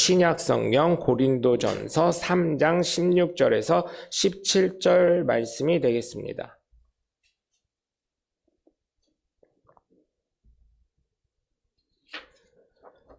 신약성경 고린도전서 3장 16절에서 17절 말씀이 되겠습니다.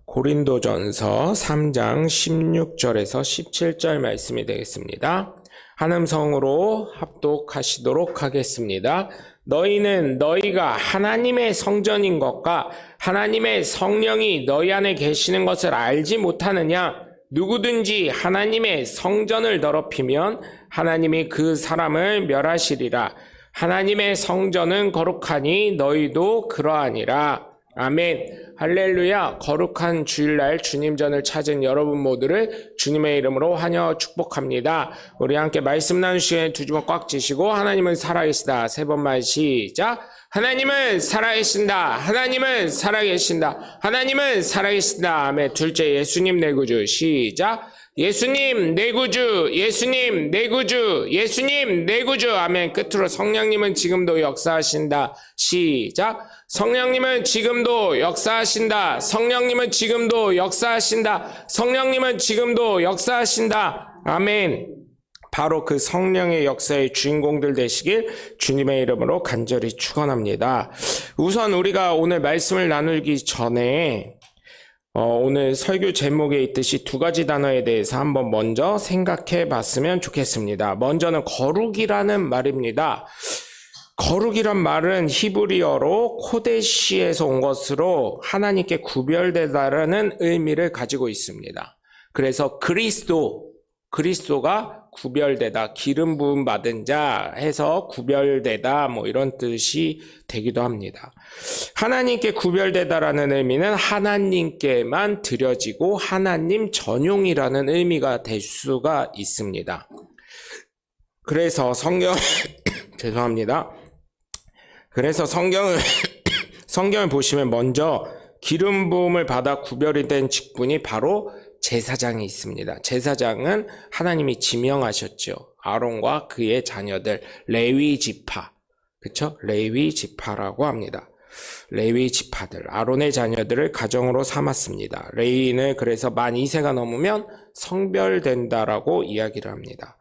고린도전서 3장 16절에서 17절 말씀이 되겠습니다. 한 음성으로 합독하시도록 하겠습니다. 너희는 너희가 하나님의 성전인 것과 하나님의 성령이 너희 안에 계시는 것을 알지 못하느냐? 누구든지 하나님의 성전을 더럽히면 하나님이 그 사람을 멸하시리라. 하나님의 성전은 거룩하니 너희도 그러하니라. 아멘. 할렐루야. 거룩한 주일날 주님전을 찾은 여러분 모두를 주님의 이름으로 환영 축복합니다. 우리 함께 말씀 나누시기에 두 주먹 꽉 쥐시고 하나님은 살아계시다. 세 번만 시작. 하나님은 살아계신다. 하나님은 살아계신다. 하나님은 살아계신다. 아멘. 둘째, 예수님 내 구주. 시작. 예수님 내 구주, 예수님 내 구주, 예수님 내 구주. 아멘. 끝으로 성령님은 지금도 역사하신다. 시작. 성령님은 지금도 역사하신다. 성령님은 지금도 역사하신다. 성령님은 지금도 역사하신다. 아멘. 바로 그 성령의 역사의 주인공들 되시길 주님의 이름으로 간절히 축원합니다. 우선 우리가 오늘 말씀을 나누기 전에 오늘 설교 제목에 있듯이 두 가지 단어에 대해서 한번 먼저 생각해 봤으면 좋겠습니다. 먼저는 거룩이라는 말입니다. 거룩이란 말은 히브리어로 코데시에서 온 것으로 하나님께 구별되다라는 의미를 가지고 있습니다. 그래서 그리스도가 구별되다, 기름 부음 받은 자 해서 구별되다 뭐 이런 뜻이 되기도 합니다. 하나님께 구별되다라는 의미는 하나님께만 드려지고 하나님 전용이라는 의미가 될 수가 있습니다. 그래서 죄송합니다. 그래서 성경을 보시면 먼저 기름 부음을 받아 구별이 된 직분이 바로 제사장이 있습니다. 제사장은 하나님이 지명하셨죠. 아론과 그의 자녀들, 레위 지파. 그쵸? 레위 지파라고 합니다. 레위 지파들, 아론의 자녀들을 가정으로 삼았습니다. 레위는 그래서 만 2세가 넘으면 성별된다라고 이야기를 합니다.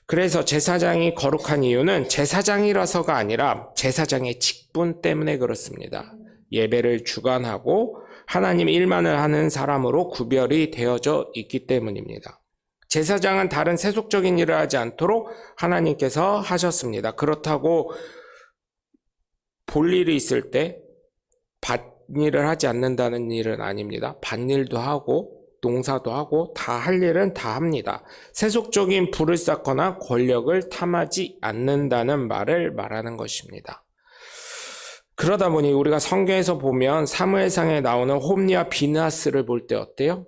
그래서 제사장이 거룩한 이유는 제사장이라서가 아니라 제사장의 직분 때문에 그렇습니다. 예배를 주관하고 하나님 일만을 하는 사람으로 구별이 되어져 있기 때문입니다. 제사장은 다른 세속적인 일을 하지 않도록 하나님께서 하셨습니다. 그렇다고 볼 일이 있을 때 밭일을 하지 않는다는 일은 아닙니다. 밭일도 하고 농사도 하고 다 할 일은 다 합니다. 세속적인 부를 쌓거나 권력을 탐하지 않는다는 말을 말하는 것입니다. 그러다 보니 우리가 성경에서 보면 사무엘상에 나오는 홈리와 비느하스를 볼 때 어때요?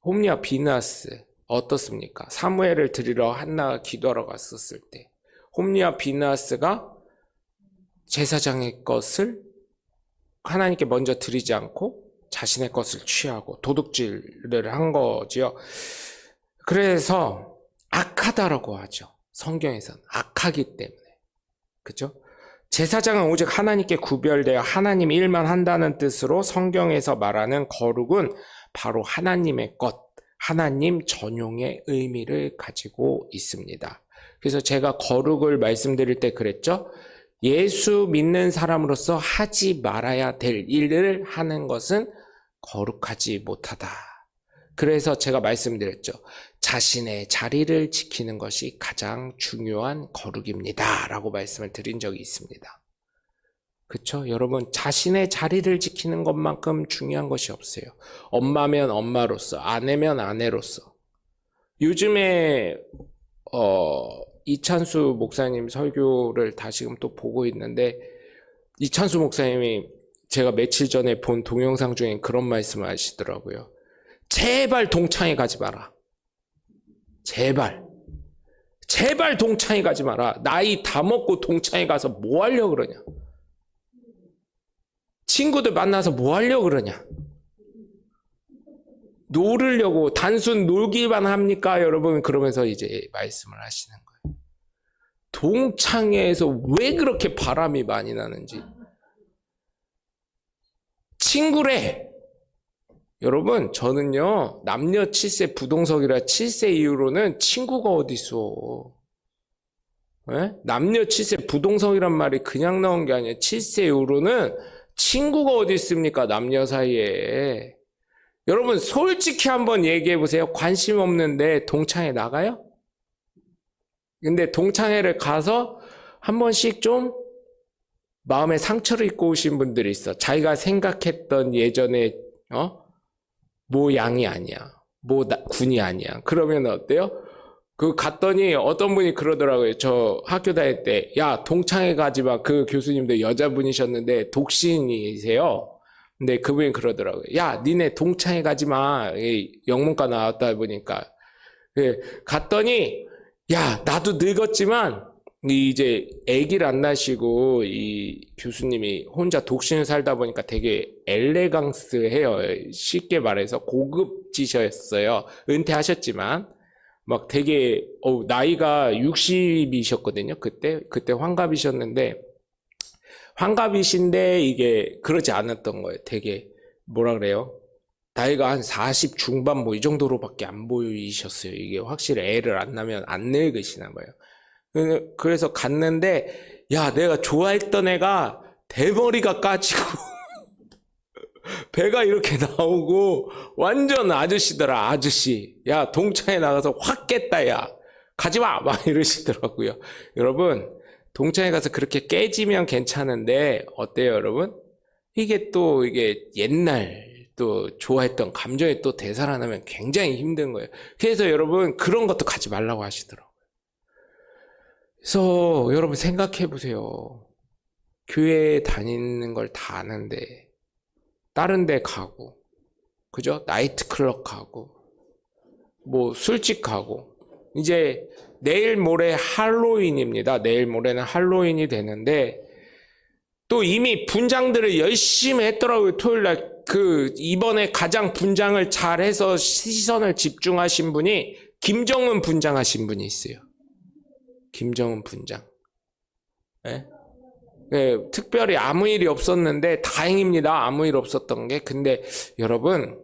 홈리와 비느하스 어떻습니까? 사무엘을 드리러 한나가 기도하러 갔었을 때 홈리와 비느하스가 제사장의 것을 하나님께 먼저 드리지 않고 자신의 것을 취하고 도둑질을 한 거지요. 그래서 악하다라고 하죠. 성경에서는 악하기 때문에. 그죠? 제사장은 오직 하나님께 구별되어 하나님 일만 한다는 뜻으로 성경에서 말하는 거룩은 바로 하나님의 것, 하나님 전용의 의미를 가지고 있습니다. 그래서 제가 거룩을 말씀드릴 때 그랬죠. 예수 믿는 사람으로서 하지 말아야 될 일을 하는 것은 거룩하지 못하다. 그래서 제가 말씀드렸죠. 자신의 자리를 지키는 것이 가장 중요한 거룩입니다. 라고 말씀을 드린 적이 있습니다. 그렇죠? 여러분, 자신의 자리를 지키는 것만큼 중요한 것이 없어요. 엄마면 엄마로서, 아내면 아내로서. 요즘에 이찬수 목사님 설교를 다시금 또 보고 있는데 이찬수 목사님이 제가 며칠 전에 본 동영상 중에 그런 말씀을 하시더라고요. 제발 동창회 가지 마라. 제발 동창회 가지 마라. 나이 다 먹고 동창회 가서 뭐 하려고 그러냐. 친구들 만나서 뭐 하려고 그러냐. 놀으려고 단순 놀기만 합니까 여러분? 그러면서 이제 말씀을 하시는 거예요. 동창회에서 왜 그렇게 바람이 많이 나는지. 친구래. 여러분, 저는요, 남녀 7세 부동석이라 7세 이후로는 친구가 어딨어. 예? 남녀 7세 부동석이란 말이 그냥 나온 게 아니에요. 7세 이후로는 친구가 어디 있습니까? 남녀 사이에. 여러분, 솔직히 한번 얘기해 보세요. 관심 없는데 동창회 나가요? 근데 동창회를 가서 한 번씩 좀 마음에 상처를 입고 오신 분들이 있어. 자기가 생각했던 예전에 모 양이 아니야. 모 군이 아니야. 그러면 어때요? 그 갔더니 어떤 분이 그러더라고요. 저 학교 다닐 때, 야, 동창회 가지 마. 그 교수님도 여자분이셨는데 독신이세요. 근데 그분이 그러더라고요. 야, 니네 동창회 가지 마. 영문과 나왔다 보니까. 갔더니, 야, 나도 늙었지만 이제 아기를 안 낳으시고 이 교수님이 혼자 독신을 살다 보니까 되게 엘레강스해요. 쉽게 말해서 고급지셨어요. 은퇴하셨지만 막 되게 나이가 60이셨거든요. 그때 환갑이셨는데 환갑이신데 이게 그러지 않았던 거예요. 되게 뭐라 그래요? 나이가 한 40 중반 뭐 이 정도로밖에 안 보이셨어요. 이게 확실히 애를 안 낳으면 안 늙으시나 봐요. 그래서 갔는데 야, 내가 좋아했던 애가 대머리가 까지고 배가 이렇게 나오고 완전 아저씨더라. 아저씨. 야, 동창회 나가서 확 깼다. 야, 가지마 막 이러시더라고요. 여러분, 동창회 가서 그렇게 깨지면 괜찮은데 어때요, 여러분? 이게 옛날 또 좋아했던 감정이 또 되살아나면 굉장히 힘든 거예요. 그래서 여러분, 그런 것도 가지 말라고 하시더라고요. 그래서 여러분 생각해 보세요. 교회 다니는 걸 다 아는데 다른 데 가고, 그죠? 나이트클럽 가고, 뭐 술집 가고. 이제 내일 모레 할로윈입니다. 내일 모레는 할로윈이 되는데 또 이미 분장들을 열심히 했더라고요. 토요일날 이번에 가장 분장을 잘해서 시선을 집중하신 분이 김정은 분장하신 분이 있어요. 김정은 분장. 네? 네, 특별히 아무 일이 없었는데 다행입니다. 아무 일 없었던 게. 근데 여러분,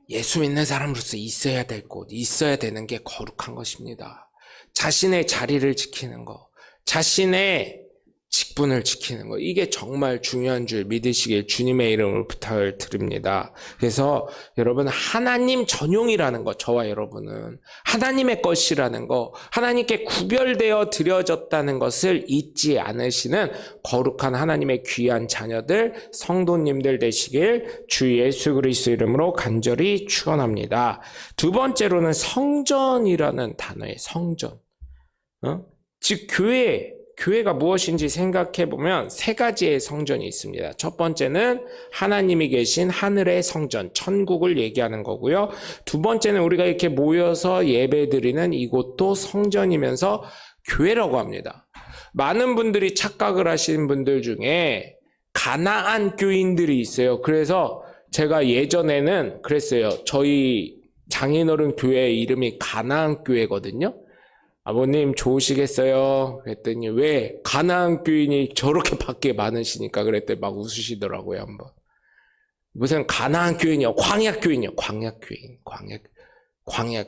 예수 믿는 사람으로서 있어야 될 곳, 있어야 되는 게 거룩한 것입니다. 자신의 자리를 지키는 거, 자신의 직분을 지키는 거, 이게 정말 중요한 줄 믿으시길 주님의 이름으로 부탁을 드립니다. 그래서 여러분, 하나님 전용이라는 거, 저와 여러분은 하나님의 것이라는 거, 하나님께 구별되어 드려졌다는 것을 잊지 않으시는 거룩한 하나님의 귀한 자녀들, 성도님들 되시길 주 예수 그리스도 이름으로 간절히 축원합니다. 두 번째로는 성전이라는 단어의 성전. 즉 교회가 무엇인지 생각해보면 세 가지의 성전이 있습니다. 첫 번째는 하나님이 계신 하늘의 성전, 천국을 얘기하는 거고요. 두 번째는 우리가 이렇게 모여서 예배드리는 이곳도 성전이면서 교회라고 합니다. 많은 분들이 착각을 하시는 분들 중에 가나안 교인들이 있어요. 그래서 제가 예전에는 그랬어요. 저희 장인어른 교회 이름이 가나안 교회거든요. 아버님 좋으시겠어요? 그랬더니 왜 가나안 교인이 저렇게 밖에 많으시니까 그랬더니 막 웃으시더라고요. 한번. 무슨 가나안 교인이요? 광야 교인이요? 광야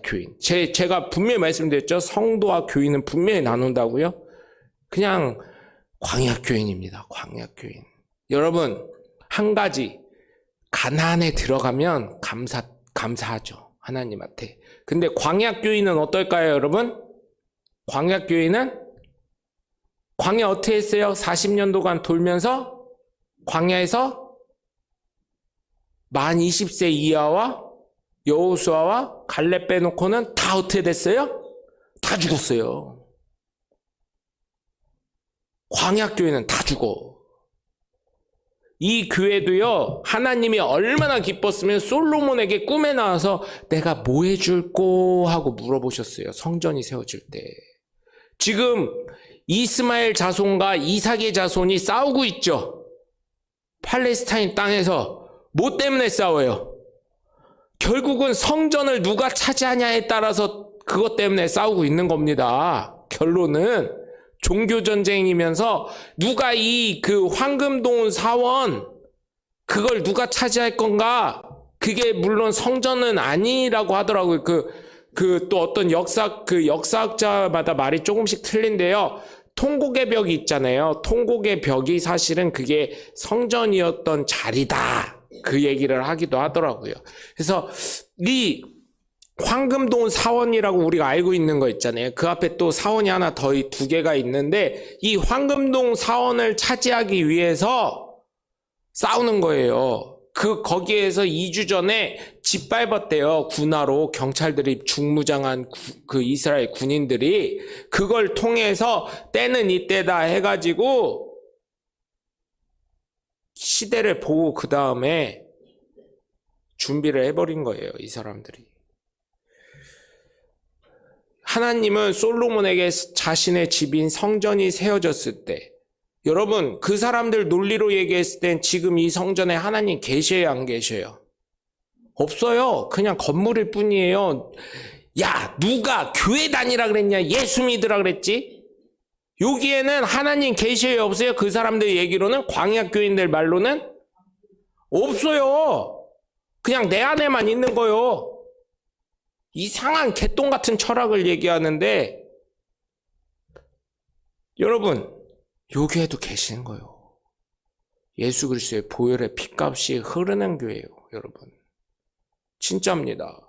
교인. 제가 분명히 말씀드렸죠. 성도와 교인은 분명히 나눈다고요. 그냥 광야 교인입니다. 광야 교인. 여러분, 한 가지 가나안에 들어가면 감사하죠. 하나님한테. 근데 광야 교인은 어떨까요, 여러분? 광야 교인은 광야 어떻게 했어요? 40년도간 돌면서 광야에서 만 20세 이하와 여호수아와 갈렙 빼놓고는 다 어떻게 됐어요? 다 죽었어요. 광야 교인은 다 죽어. 이 교회도요, 하나님이 얼마나 기뻤으면 솔로몬에게 꿈에 나와서 내가 뭐 해줄꼬 하고 물어보셨어요. 성전이 세워질 때. 지금 이스마엘 자손과 이삭의 자손이 싸우고 있죠. 팔레스타인 땅에서 뭐 때문에 싸워요? 결국은 성전을 누가 차지하냐에 따라서 그것 때문에 싸우고 있는 겁니다. 결론은 종교전쟁이면서 누가 그 황금 도운 사원 그걸 누가 차지할 건가? 그게 물론 성전은 아니라고 하더라고요. 또 어떤 역사학자마다 말이 조금씩 틀린데요. 통곡의 벽이 있잖아요. 통곡의 벽이 사실은 그게 성전이었던 자리다. 그 얘기를 하기도 하더라고요. 그래서 이 황금동 사원이라고 우리가 알고 있는 거 있잖아요. 그 앞에 또 사원이 하나 더 두 개가 있는데 이 황금동 사원을 차지하기 위해서 싸우는 거예요. 거기에서 2주 전에 짓밟았대요. 군화로 경찰들이 중무장한 그 이스라엘 군인들이 그걸 통해서 때는 이때다 해가지고 시대를 보고 그 다음에 준비를 해버린 거예요. 이 사람들이. 하나님은 솔로몬에게 자신의 집인 성전이 세워졌을 때 여러분 그 사람들 논리로 얘기했을 땐 지금 이 성전에 하나님 계셔요 안 계셔요? 없어요. 그냥 건물일 뿐이에요. 야 누가 교회 다니라 그랬냐 예수 믿으라 그랬지? 여기에는 하나님 계셔요 없어요? 그 사람들 얘기로는 광야 교인들 말로는 없어요. 그냥 내 안에만 있는 거요. 이상한 개똥 같은 철학을 얘기하는데 여러분 여기에도 계시는 거예요. 예수 그리스도의 보혈의 피값이 흐르는 교회예요. 여러분 진짜입니다.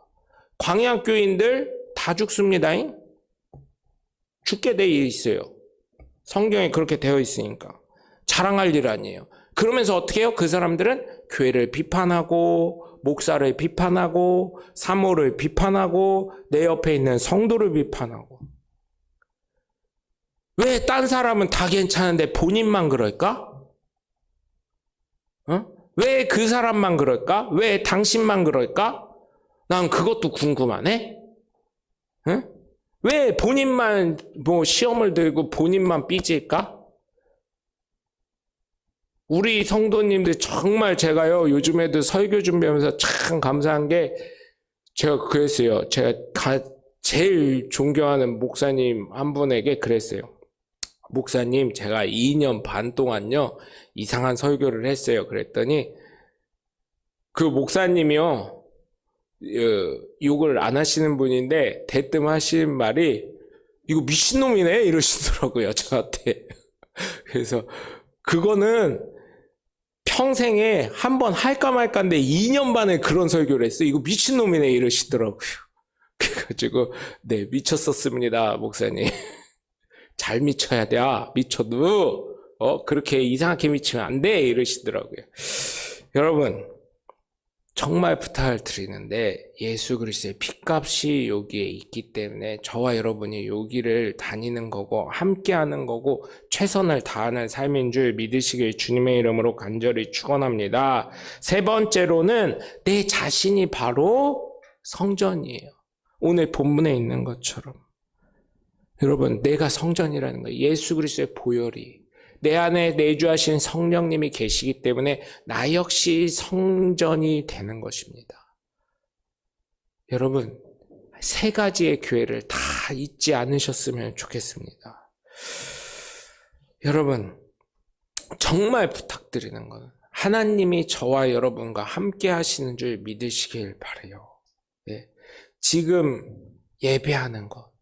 광야 교인들 다 죽습니다. 죽게 돼 있어요. 성경에 그렇게 되어 있으니까 자랑할 일 아니에요. 그러면서 어떻게 해요? 그 사람들은 교회를 비판하고 목사를 비판하고 사모를 비판하고 내 옆에 있는 성도를 비판하고. 왜 딴 사람은 다 괜찮은데 본인만 그럴까? 왜 그 사람만 그럴까? 왜 당신만 그럴까? 난 그것도 궁금하네. 왜 본인만 시험을 들고 본인만 삐질까? 우리 성도님들 정말 제가요 요즘에도 설교 준비하면서 참 감사한 게 제가 그랬어요. 제가 제일 존경하는 목사님 한 분에게 그랬어요. 목사님 제가 2년 반 동안요 이상한 설교를 했어요. 그랬더니 그 목사님이요 욕을 안 하시는 분인데 대뜸 하시는 말이 이거 미친놈이네 이러시더라고요 저한테. 그래서 그거는 평생에 한 번 할까 말까인데 2년 반에 그런 설교를 했어요. 이거 미친놈이네 이러시더라고요. 그래가지고 네 미쳤었습니다 목사님. 잘 미쳐야 돼. 미쳐도 그렇게 이상하게 미치면 안 돼 이러시더라고요. 여러분 정말 부탁을 드리는데 예수 그리스도의 피값이 여기에 있기 때문에 저와 여러분이 여기를 다니는 거고 함께하는 거고 최선을 다하는 삶인 줄 믿으시길 주님의 이름으로 간절히 축원합니다. 세 번째로는 내 자신이 바로 성전이에요. 오늘 본문에 있는 것처럼 여러분 내가 성전이라는 거예요. 예수 그리스도의 보혈이 내 안에 내주하신 성령님이 계시기 때문에 나 역시 성전이 되는 것입니다. 여러분 세 가지의 교회를 다 잊지 않으셨으면 좋겠습니다. 여러분 정말 부탁드리는 건 하나님이 저와 여러분과 함께 하시는 줄 믿으시길 바라요. 네. 지금 예배하는 것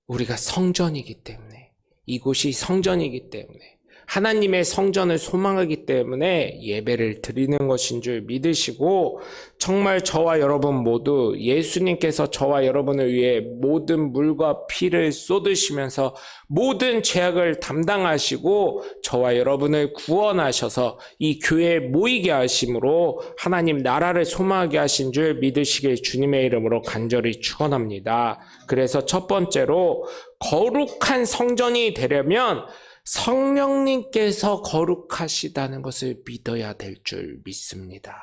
우리가 성전이기 때문에 이곳이 성전이기 때문에 하나님의 성전을 소망하기 때문에 예배를 드리는 것인 줄 믿으시고 정말 저와 여러분 모두 예수님께서 저와 여러분을 위해 모든 물과 피를 쏟으시면서 모든 죄악을 담당하시고 저와 여러분을 구원하셔서 이 교회에 모이게 하심으로 하나님 나라를 소망하게 하신 줄 믿으시길 주님의 이름으로 간절히 축원합니다. 그래서 첫 번째로 거룩한 성전이 되려면 성령님께서 거룩하시다는 것을 믿어야 될 줄 믿습니다.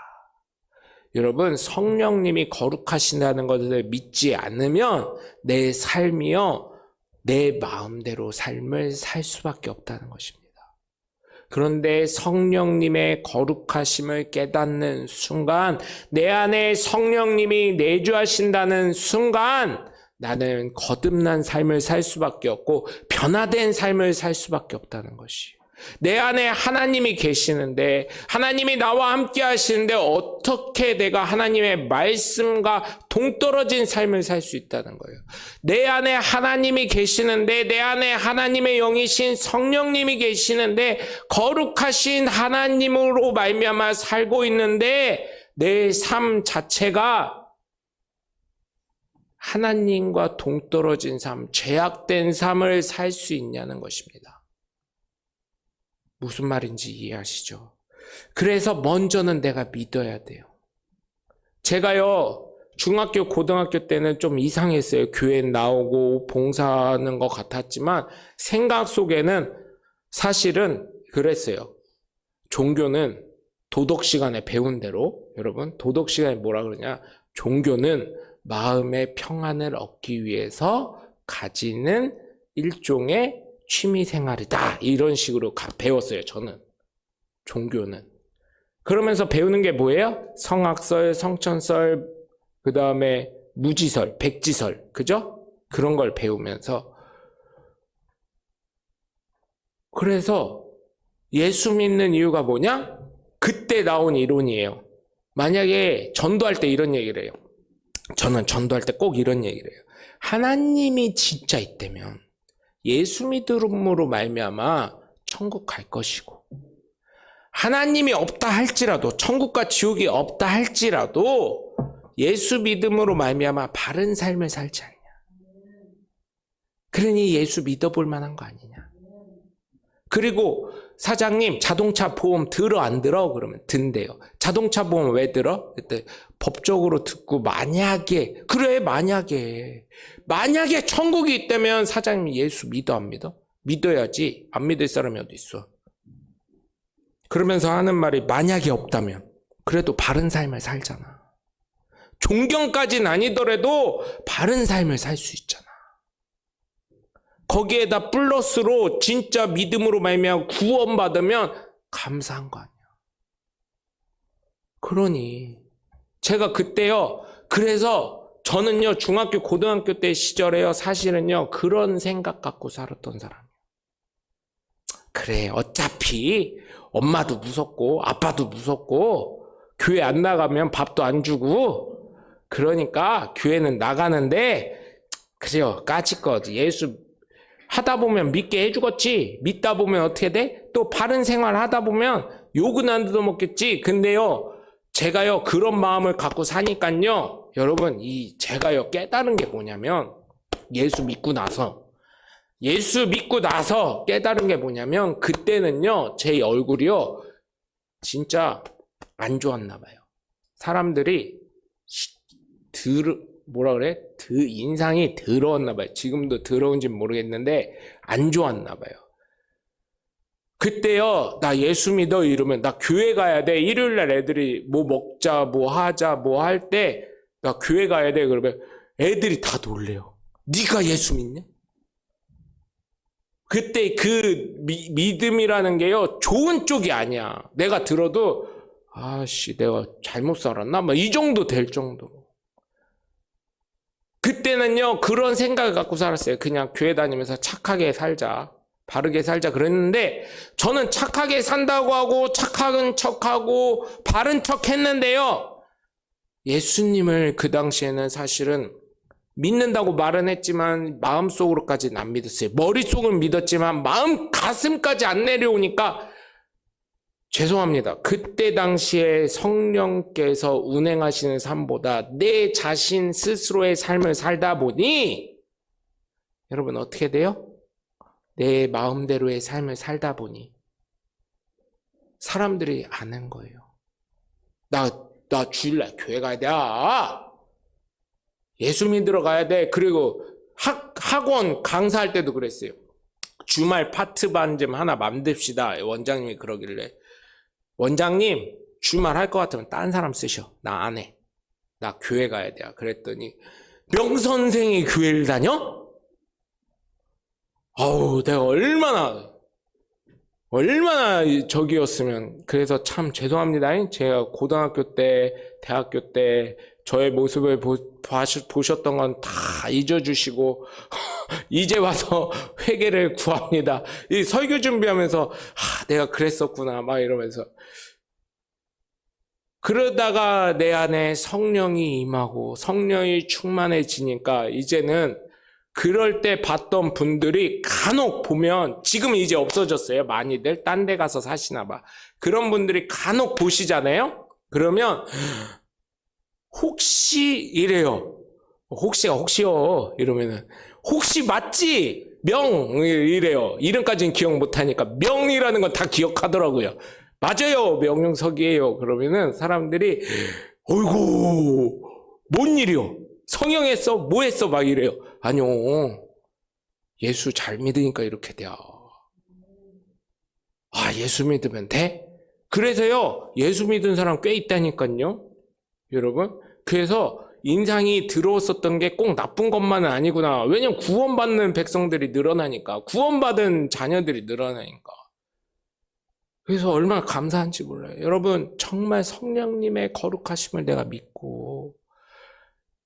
여러분 성령님이 거룩하신다는 것을 믿지 않으면 내 삶이요 내 마음대로 삶을 살 수밖에 없다는 것입니다. 그런데 성령님의 거룩하심을 깨닫는 순간 내 안에 성령님이 내주하신다는 순간 나는 거듭난 삶을 살 수밖에 없고 변화된 삶을 살 수밖에 없다는 것이에요. 내 안에 하나님이 계시는데, 하나님이 나와 함께 하시는데 어떻게 내가 하나님의 말씀과 동떨어진 삶을 살 수 있다는 거예요. 내 안에 하나님이 계시는데, 내 안에 하나님의 영이신 성령님이 계시는데, 거룩하신 하나님으로 말미암아 살고 있는데 내 삶 자체가 하나님과 동떨어진 삶, 죄악된 삶을 살 수 있냐는 것입니다. 무슨 말인지 이해하시죠? 그래서 먼저는 내가 믿어야 돼요. 제가요, 중학교, 고등학교 때는 좀 이상했어요. 교회 나오고 봉사하는 것 같았지만 생각 속에는 사실은 그랬어요. 종교는 도덕 시간에 배운 대로, 여러분, 도덕 시간에 뭐라 그러냐? 종교는 마음의 평안을 얻기 위해서 가지는 일종의 취미생활이다. 이런 식으로 배웠어요, 저는. 종교는. 그러면서 배우는 게 뭐예요? 성악설, 성천설, 그 다음에 무지설, 백지설, 그죠? 그런 걸 배우면서. 그래서 예수 믿는 이유가 뭐냐? 그때 나온 이론이에요. 만약에 전도할 때 이런 얘기를 해요. 저는 전도할 때 꼭 이런 얘기를 해요. 하나님이 진짜 있다면 예수 믿음으로 말미암아 천국 갈 것이고, 하나님이 없다 할지라도, 천국과 지옥이 없다 할지라도 예수 믿음으로 말미암아 바른 삶을 살지 않냐. 그러니 예수 믿어볼 만한 거 아니냐. 그리고 사장님, 자동차 보험 들어 안 들어? 그러면 든대요. 자동차 보험 왜 들어? 그때 법적으로 듣고 만약에, 그래, 만약에 천국이 있다면 사장님이 예수 믿어 안 믿어? 믿어야지. 안 믿을 사람이 어디 있어? 그러면서 하는 말이 만약에 없다면 그래도 바른 삶을 살잖아. 존경까지는 아니더라도 바른 삶을 살 수 있잖아. 거기에다 플러스로 진짜 믿음으로 말미암아 구원받으면 감사한 거 아니야. 그러니 제가 그때요, 그래서 저는요, 중학교 고등학교 때 시절에요, 사실은요 그런 생각 갖고 살았던 사람이에요. 그래, 어차피 엄마도 무섭고 아빠도 무섭고 교회 안 나가면 밥도 안 주고, 그러니까 교회는 나가는데 그래요, 까짓것 예수 하다 보면 믿게 해주겠지. 믿다 보면 어떻게 돼? 또 바른 생활 하다 보면 욕은 안 얻어먹겠지. 근데요, 제가요 그런 마음을 갖고 사니까요, 여러분, 제가요 깨달은 게 뭐냐면, 예수 믿고 나서 깨달은 게 뭐냐면, 그때는요 제 얼굴이요 진짜 안 좋았나 봐요. 사람들이 뭐라 그래? 인상이 더러웠나 봐요. 지금도 더러운지 모르겠는데 안 좋았나 봐요. 그때요, 나 예수 믿어 이러면 나 교회 가야 돼. 일요일날 애들이 뭐 먹자, 뭐 하자, 뭐 할 때 나 교회 가야 돼. 그러면 애들이 다 놀래요. 네가 예수 믿냐? 그때 그 믿음이라는 게요 좋은 쪽이 아니야. 내가 들어도 아씨 내가 잘못 살았나? 막 이 정도 될 정도. 그때는요 그런 생각을 갖고 살았어요. 그냥 교회 다니면서 착하게 살자, 바르게 살자 그랬는데, 저는 착하게 산다고 하고 착한 척하고 바른 척 했는데요, 예수님을 그 당시에는 사실은 믿는다고 말은 했지만 마음속으로까지는 안 믿었어요. 머릿속은 믿었지만 가슴까지 안 내려오니까 죄송합니다. 그때 당시에 성령께서 운행하시는 삶보다 내 자신 스스로의 삶을 살다 보니, 여러분 어떻게 돼요? 내 마음대로의 삶을 살다 보니 사람들이 아는 거예요. 나 주일날 교회 가야 돼. 예수 믿으러 가야 돼. 그리고 학원 강사할 때도 그랬어요. 주말 파트반 좀 하나 만듭시다. 원장님이 그러길래, 원장님 주말 할 것 같으면 딴 사람 쓰셔. 나 안 해. 나 교회 가야 돼. 그랬더니 명선생이 교회를 다녀? 아우, 내가 얼마나 저기였으면. 그래서 참 죄송합니다. 제가 고등학교 때, 대학교 때 저의 모습을 보셨던 건 다 잊어주시고 이제 와서 회개를 구합니다. 이 설교 준비하면서 내가 그랬었구나 막 이러면서, 그러다가 내 안에 성령이 임하고 성령이 충만해지니까 이제는 그럴 때 봤던 분들이 간혹 보면, 지금은 이제 없어졌어요. 많이들 딴 데 가서 사시나 봐. 그런 분들이 간혹 보시잖아요. 그러면 혹시 이래요. 혹시요 이러면은 혹시 맞지? 명 이래요. 이름까지는 기억 못하니까 명이라는 건 다 기억하더라고요. 맞아요, 명령석이에요. 그러면은 사람들이 어이구 뭔 일이요? 성형했어? 뭐 했어? 막 이래요. 아니요, 예수 잘 믿으니까 이렇게 돼요. 예수 믿으면 돼? 그래서요, 예수 믿은 사람 꽤 있다니까요, 여러분. 그래서 인상이 들어왔었던 게 꼭 나쁜 것만은 아니구나. 왜냐면 구원받는 백성들이 늘어나니까, 구원받은 자녀들이 늘어나니까. 그래서 얼마나 감사한지 몰라요. 여러분, 정말 성령님의 거룩하심을 내가 믿고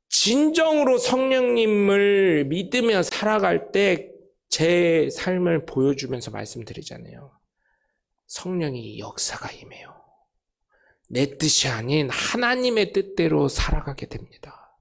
진정으로 성령님을 믿으며 살아갈 때 제 삶을 보여주면서 말씀드리잖아요. 성령이 역사가 임해요. 내 뜻이 아닌 하나님의 뜻대로 살아가게 됩니다.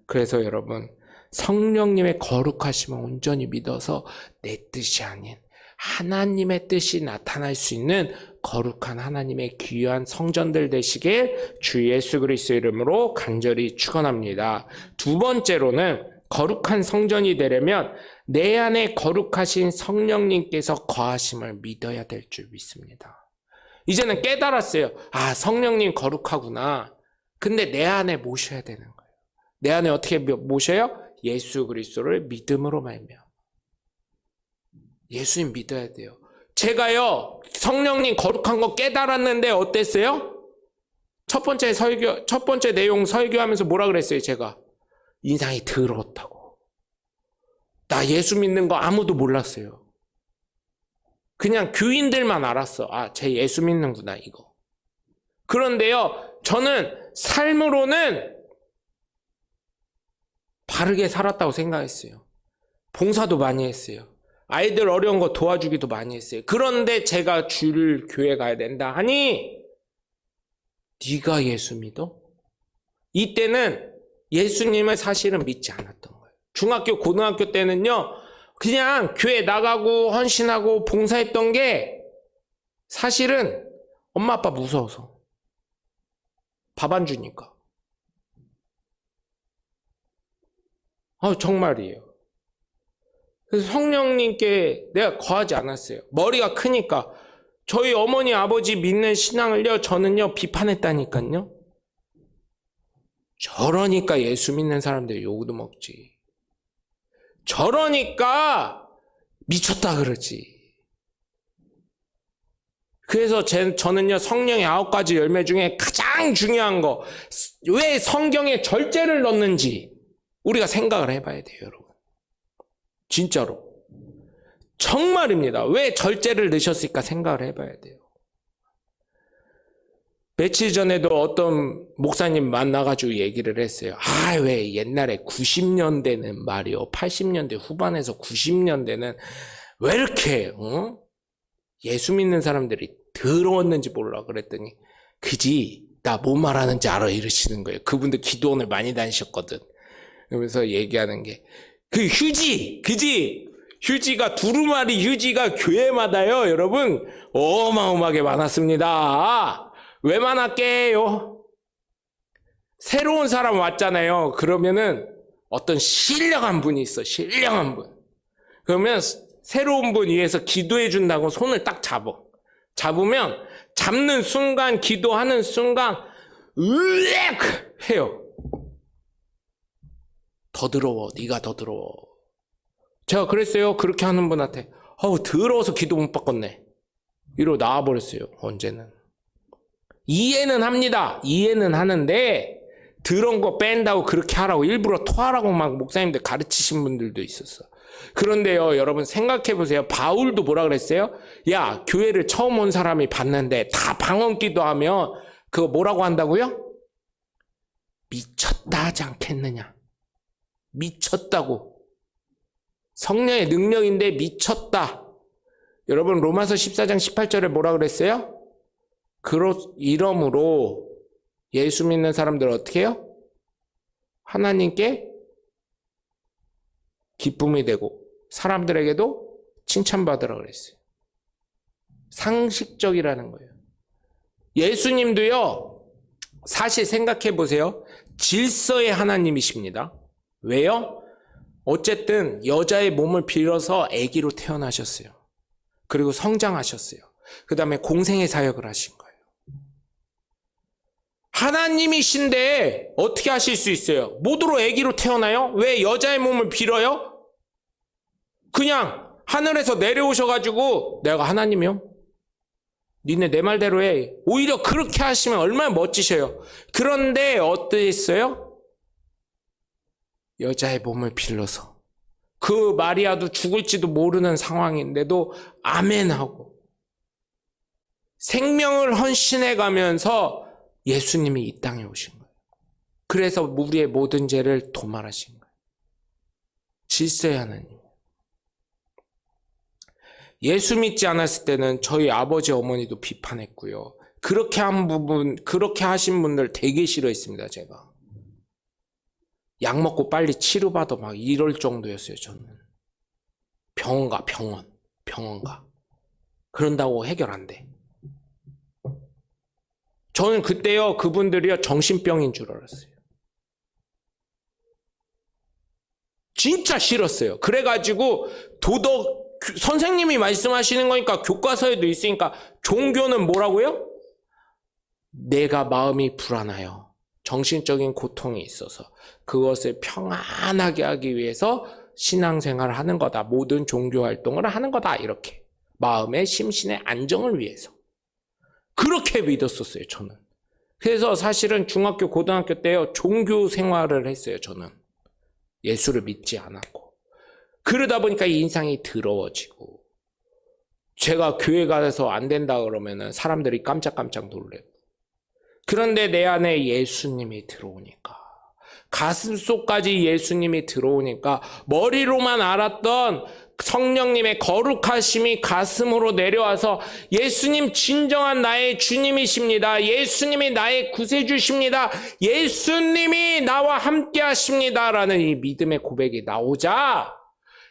그래서 여러분, 성령님의 거룩하심을 온전히 믿어서 내 뜻이 아닌 하나님의 뜻이 나타날 수 있는 거룩한 하나님의 귀한 성전들 되시길 주 예수 그리스도의 이름으로 간절히 축원합니다. 두 번째로는, 거룩한 성전이 되려면 내 안에 거룩하신 성령님께서 거하심을 믿어야 될 줄 믿습니다. 이제는 깨달았어요. 성령님 거룩하구나. 근데 내 안에 모셔야 되는 거예요. 내 안에 어떻게 모셔요? 예수 그리스도를 믿음으로 말미암아. 예수님 믿어야 돼요. 제가요, 성령님 거룩한 거 깨달았는데 어땠어요? 첫 번째 내용 설교하면서 뭐라 그랬어요, 제가? 인상이 더러웠다고. 나 예수 믿는 거 아무도 몰랐어요. 그냥 교인들만 알았어. 쟤 예수 믿는구나, 이거. 그런데요, 저는 삶으로는 바르게 살았다고 생각했어요. 봉사도 많이 했어요. 아이들 어려운 거 도와주기도 많이 했어요. 그런데 제가 주일 교회 가야 된다 하니, 네가 예수 믿어? 이때는 예수님을 사실은 믿지 않았던 거예요. 중학교, 고등학교 때는요, 그냥 교회 나가고 헌신하고 봉사했던 게 사실은 엄마 아빠 무서워서, 밥 안 주니까. 정말이에요. 그래서 성령님께 내가 거하지 않았어요. 머리가 크니까. 저희 어머니 아버지 믿는 신앙을요, 저는요 비판했다니까요. 저러니까 예수 믿는 사람들 욕도 먹지. 저러니까 미쳤다 그러지. 그래서 저는요, 성령의 9가지 열매 중에 가장 중요한 거, 왜 성경에 절제를 넣는지 우리가 생각을 해봐야 돼요, 여러분. 진짜로. 정말입니다. 왜 절제를 넣으셨을까 생각을 해봐야 돼요. 며칠 전에도 어떤 목사님 만나가지고 얘기를 했어요. 왜 옛날에 90년대는 말이요, 80년대 후반에서 90년대는 왜 이렇게 예수 믿는 사람들이 더러웠는지 몰라. 그랬더니 그지, 나 뭐 말하는지 알아 이러시는 거예요. 그분들 기도원을 많이 다니셨거든. 그러면서 얘기하는 게, 그 휴지, 그지? 휴지가, 두루마리 휴지가 교회마다요, 여러분, 어마어마하게 많았습니다. 왜 많았게요? 새로운 사람 왔잖아요. 그러면은 어떤 신령한 분이 있어, 신령한 분. 그러면 새로운 분 위해서 기도해 준다고 손을 딱 잡으면 잡는 순간, 기도하는 순간 으악 해요. 더 더러워, 네가 더 더러워. 제가 그랬어요. 그렇게 하는 분한테 더러워서 기도 못 바꿨네 이러고 나와버렸어요. 언제는 이해는 합니다. 이해는 하는데 더러운 거 뺀다고 그렇게 하라고 일부러 토하라고 막 목사님들 가르치신 분들도 있었어. 그런데요, 여러분 생각해보세요. 바울도 뭐라 그랬어요? 야, 교회를 처음 온 사람이 봤는데 다 방언 기도하면 그거 뭐라고 한다고요? 미쳤다 하지 않겠느냐. 미쳤다고. 성령의 능력인데 미쳤다. 여러분 로마서 14장 18절에 뭐라 그랬어요? 이러므로 예수 믿는 사람들 어떻게 해요? 하나님께 기쁨이 되고 사람들에게도 칭찬받으라 그랬어요. 상식적이라는 거예요. 예수님도요, 사실 생각해 보세요. 질서의 하나님이십니다. 왜요? 어쨌든 여자의 몸을 빌어서 아기로 태어나셨어요. 그리고 성장하셨어요. 그 다음에 공생의 사역을 하신 거예요. 하나님이신데 어떻게 하실 수 있어요? 모두로 아기로 태어나요? 왜 여자의 몸을 빌어요? 그냥 하늘에서 내려오셔가지고 내가 하나님이요? 니네 내 말대로 해. 오히려 그렇게 하시면 얼마나 멋지셔요. 그런데 어떠했어요? 여자의 몸을 빌려서 그 마리아도 죽을지도 모르는 상황인데도 아멘하고 생명을 헌신해 가면서 예수님이 이 땅에 오신 거예요. 그래서 우리의 모든 죄를 도말하신 거예요. 질서의 하나님. 예수 믿지 않았을 때는 저희 아버지 어머니도 비판했고요. 그렇게 하신 분들 되게 싫어했습니다, 제가. 약 먹고 빨리 치료받아 막 이럴 정도였어요, 저는. 병원 가. 그런다고 해결 안 돼. 저는 그때요, 그분들이요, 정신병인 줄 알았어요. 진짜 싫었어요. 그래가지고 선생님이 말씀하시는 거니까 교과서에도 있으니까 종교는 뭐라고요? 내가 마음이 불안하여 정신적인 고통이 있어서 그것을 평안하게 하기 위해서 신앙생활을 하는 거다. 모든 종교 활동을 하는 거다. 이렇게. 마음의 심신의 안정을 위해서. 그렇게 믿었었어요, 저는. 그래서 사실은 중학교, 고등학교 때요, 종교 생활을 했어요, 저는. 예수를 믿지 않았고. 그러다 보니까 인상이 더러워지고, 제가 교회 가서 안 된다 그러면은 사람들이 깜짝깜짝 놀래고. 그런데 내 안에 예수님이 들어오니까, 가슴속까지 예수님이 들어오니까 머리로만 알았던 성령님의 거룩하심이 가슴으로 내려와서 예수님 진정한 나의 주님이십니다. 예수님이 나의 구세주십니다. 예수님이 나와 함께 하십니다라는 이 믿음의 고백이 나오자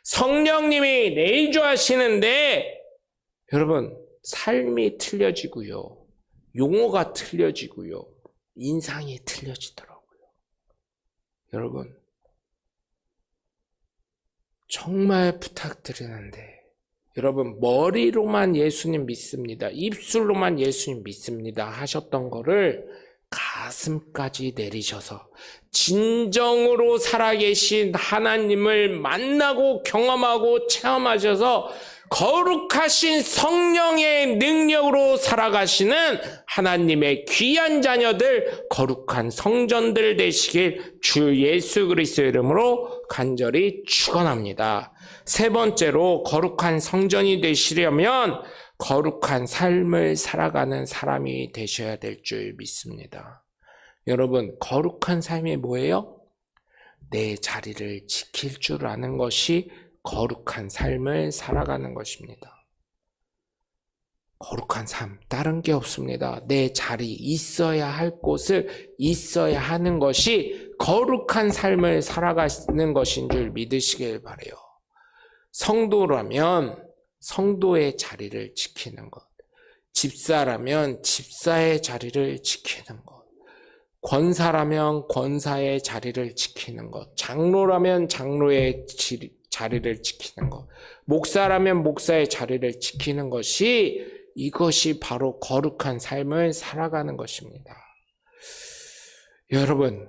성령님이 내주하시는데 여러분 삶이 틀려지고요. 용어가 틀려지고요. 인상이 틀려지더라고요. 여러분 정말 부탁드리는데 여러분 머리로만 예수님 믿습니다. 입술로만 예수님 믿습니다 하셨던 거를 가슴까지 내리셔서 진정으로 살아계신 하나님을 만나고 경험하고 체험하셔서 거룩하신 성령의 능력으로 살아가시는 하나님의 귀한 자녀들, 거룩한 성전들 되시길 주 예수 그리스도의 이름으로 간절히 축원합니다. 세 번째로 거룩한 성전이 되시려면 거룩한 삶을 살아가는 사람이 되셔야 될 줄 믿습니다. 여러분, 거룩한 삶이 뭐예요? 내 자리를 지킬 줄 아는 것이 거룩한 삶을 살아가는 것입니다. 거룩한 삶, 다른 게 없습니다. 내 자리, 있어야 할 곳을 있어야 하는 것이 거룩한 삶을 살아가는 것인 줄 믿으시길 바라요. 성도라면 성도의 자리를 지키는 것, 집사라면 집사의 자리를 지키는 것, 권사라면 권사의 자리를 지키는 것, 장로라면 장로의 자리를 지키는 것, 목사라면 목사의 자리를 지키는 것이 이것이 바로 거룩한 삶을 살아가는 것입니다. 여러분,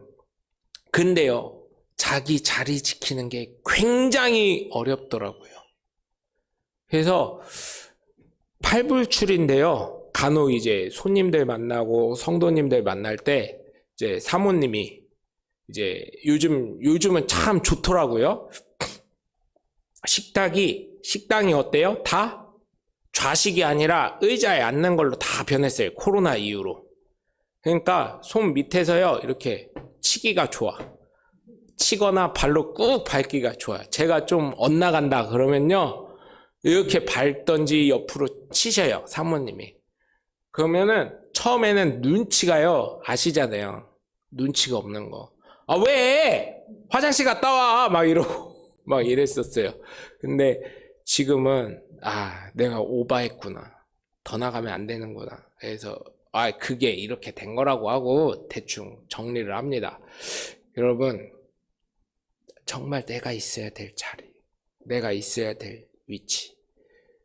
근데요, 자기 자리 지키는 게 굉장히 어렵더라고요. 그래서 팔불출인데요, 간혹 이제 손님들 만나고 성도님들 만날 때 이제 사모님이 이제 요즘은 참 좋더라고요. 식당이 어때요? 다 좌식이 아니라 의자에 앉는 걸로 다 변했어요. 코로나 이후로. 그러니까 손 밑에서요, 이렇게 치기가 좋아. 치거나 발로 꾹 밟기가 좋아요. 제가 좀 엇나간다 그러면요, 이렇게 밟던지 옆으로 치셔요, 사모님이. 그러면은 처음에는 눈치가요, 아시잖아요. 눈치가 없는 거. 아, 왜? 화장실 갔다 와! 막 이러고 막 이랬었어요. 근데 지금은 내가 오바했구나. 더 나가면 안 되는구나. 그래서 그게 이렇게 된 거라고 하고 대충 정리를 합니다. 여러분, 정말 내가 있어야 될 자리, 내가 있어야 될 위치.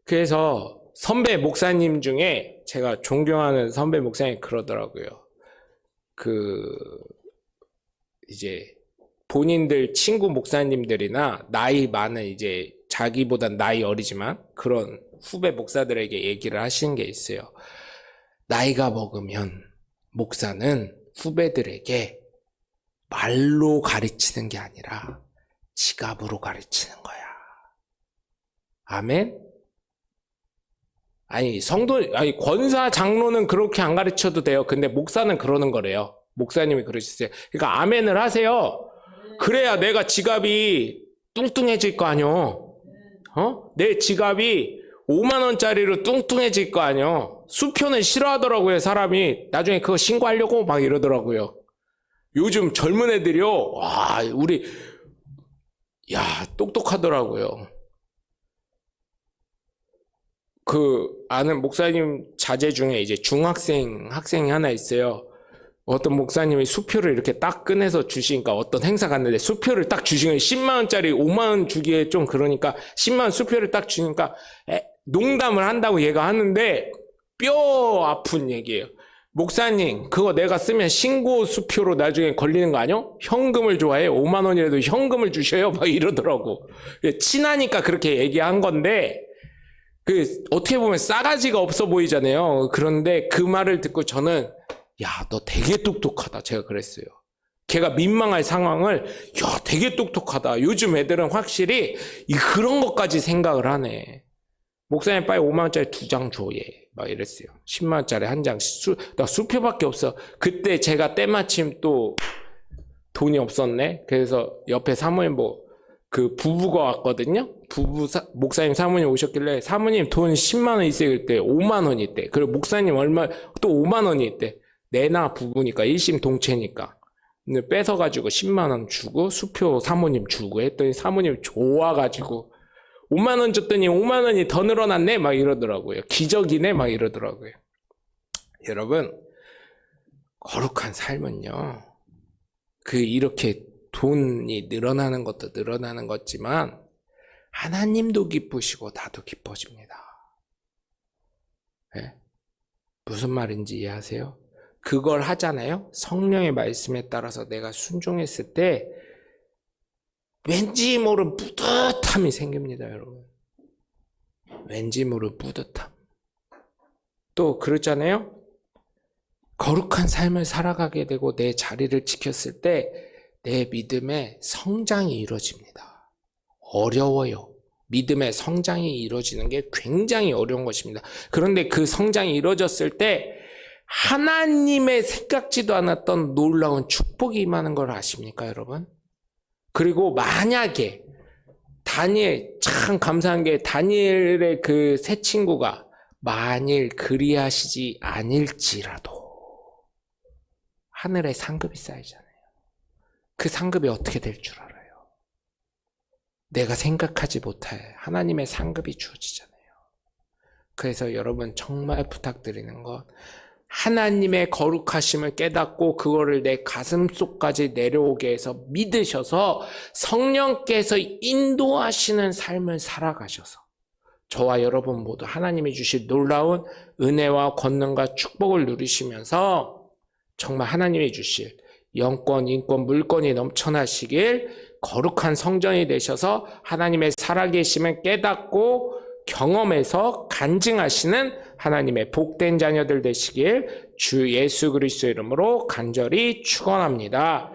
그래서 선배 목사님 중에 제가 존경하는 선배 목사님이 그러더라고요. 이제 본인들 친구 목사님들이나 나이 많은, 이제 자기보단 나이 어리지만 그런 후배 목사들에게 얘기를 하시는 게 있어요. 나이가 먹으면 목사는 후배들에게 말로 가르치는 게 아니라 지갑으로 가르치는 거야. 아멘? 권사 장로는 그렇게 안 가르쳐도 돼요. 근데 목사는 그러는 거래요. 목사님이 그러셨어요. 그러니까 아멘을 하세요. 그래야 내가 지갑이 뚱뚱해질 거 아니요. 내 지갑이 5만 원짜리로 뚱뚱해질 거 아니요. 수표는 싫어하더라고요, 사람이. 나중에 그거 신고하려고 막 이러더라고요. 요즘 젊은 애들이요. 똑똑하더라고요. 아는 목사님 자제 중에 이제 학생이 하나 있어요. 어떤 목사님이 수표를 이렇게 딱 꺼내서 주시니까, 어떤 행사 갔는데 수표를 딱 주시니까 10만 원짜리 5만 원 주기에 좀 그러니까 10만 원 수표를 딱 주니까 농담을 한다고 얘가 하는데 뼈 아픈 얘기예요. 목사님, 그거 내가 쓰면 신고 수표로 나중에 걸리는 거 아니요? 현금을 좋아해. 5만 원이라도 현금을 주셔요. 막 이러더라고. 친하니까 그렇게 얘기한 건데, 어떻게 보면 싸가지가 없어 보이잖아요. 그런데 그 말을 듣고 저는, 야, 너 되게 똑똑하다. 제가 그랬어요. 걔가 민망할 상황을, 야, 되게 똑똑하다. 요즘 애들은 확실히 그런 것까지 생각을 하네. 목사님 빨리 5만 원짜리 2장 줘, 얘. 막 이랬어요. 10만 원짜리 한 장. 나 수표밖에 없어. 그때 제가 때마침 또 돈이 없었네. 그래서 옆에 사모님 부부가 왔거든요. 목사님 사모님 오셨길래, 사모님 돈 10만 원 있어요. 그때 5만 원이 있대. 그리고 목사님 또 5만 원이 있대. 내나 부부니까 일심동체니까. 근데 뺏어가지고 10만 원 주고 수표 사모님 주고 했더니 사모님 좋아가지고 5만 원 줬더니 5만 원이 더 늘어났네 막 이러더라고요. 기적이네 막 이러더라고요. 여러분, 거룩한 삶은요, 이렇게 돈이 늘어나는 것도 늘어나는 거지만 하나님도 기쁘시고 나도 기뻐집니다. 네? 무슨 말인지 이해하세요? 그걸 하잖아요. 성령의 말씀에 따라서 내가 순종했을 때 왠지 모를 뿌듯함이 생깁니다, 여러분. 왠지 모를 뿌듯함. 또 그렇잖아요. 거룩한 삶을 살아가게 되고 내 자리를 지켰을 때 내 믿음의 성장이 이루어집니다. 어려워요. 믿음의 성장이 이루어지는 게 굉장히 어려운 것입니다. 그런데 그 성장이 이루어졌을 때 하나님의 생각지도 않았던 놀라운 축복이 임하는 걸 아십니까, 여러분? 그리고 만약에 참 감사한 게 다니엘의 그 세 친구가 만일 그리하시지 아닐지라도 하늘에 상급이 쌓이잖아요. 그 상급이 어떻게 될 줄 알아요? 내가 생각하지 못할 하나님의 상급이 주어지잖아요. 그래서 여러분 정말 부탁드리는 건, 하나님의 거룩하심을 깨닫고 그거를 내 가슴속까지 내려오게 해서 믿으셔서 성령께서 인도하시는 삶을 살아가셔서 저와 여러분 모두 하나님이 주실 놀라운 은혜와 권능과 축복을 누리시면서 정말 하나님이 주실 영권, 인권, 물권이 넘쳐나시길, 거룩한 성전이 되셔서 하나님의 살아계심을 깨닫고 경험해서 간증하시는 하나님의 복된 자녀들 되시길 주 예수 그리스도의 이름으로 간절히 축원합니다.